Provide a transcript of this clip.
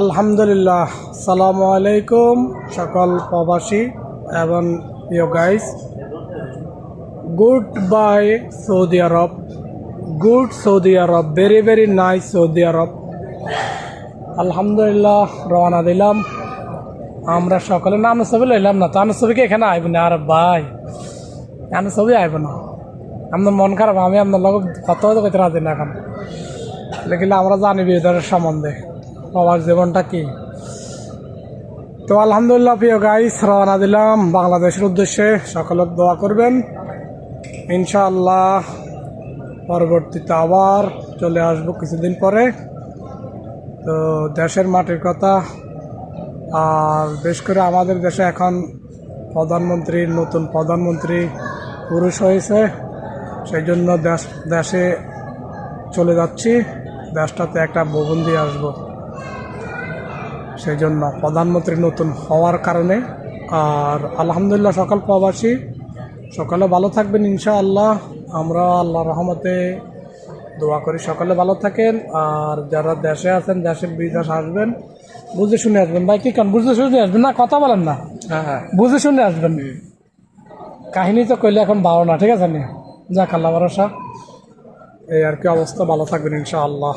আলহামদুলিল্লাহ, সালামু আলাইকুম সকল প্রবাসী এবং প্রিয় গাইস। গুড বাই সৌদি আরব, গুড সৌদি আরব, ভেরি ভেরি নাইস সৌদি আরব। আলহামদুলিল্লাহ রওনা দিলাম আমরা সকলে। না ছবি লইলাম না তো, ছবিকে এখানে আইব না। আর ভাই ছবি আইব না, আপনার মন খারাপ। আমি আপনার লোক কত করতে রাজি না এখন, লেকিন আমরা জানি বিয়েদের সম্বন্ধে প্রবাস জীবনটা কি। তো আলহামদুলিল্লাহ প্রিয় গাইস, রওনা দিলাম বাংলাদেশের উদ্দেশ্যে। সকলে দোয়া করবেন, ইনশাআল্লাহ পরবর্তীতে আবার চলে আসবো কিছুদিন পরে। তো দেশের মাটির কথা, আর বিশেষ করে আমাদের দেশে এখন নতুন প্রধানমন্ত্রী পুরুষ হয়েছে, সেই জন্য দেশে চলে যাচ্ছি। দেশটাতে একটা ভবন দিয়ে আসবো, সেই জন্য প্রধানমন্ত্রী নতুন হওয়ার কারণে। আর আলহামদুলিল্লাহ সকল প্রবাসী সকলে ভালো থাকবেন ইনশাআল্লাহ। আমরা আল্লাহর রহমতে দোয়া করি সকলে ভালো থাকেন। আর যারা দেশে আছেন, দেশের বিদেশ আসবেন, বুঝে শুনে আসবেন। ভাই কি কারণ বুঝে শুনে আসবেন না, কথা বলেন না, বুঝে শুনে আসবেন। কাহিনী তো কইলে এখন ভালো না, ঠিক আছে নি? যাক আল্লাহ ভরসা, এই আর কি অবস্থা। ভালো থাকবেন ইনশাআল্লাহ।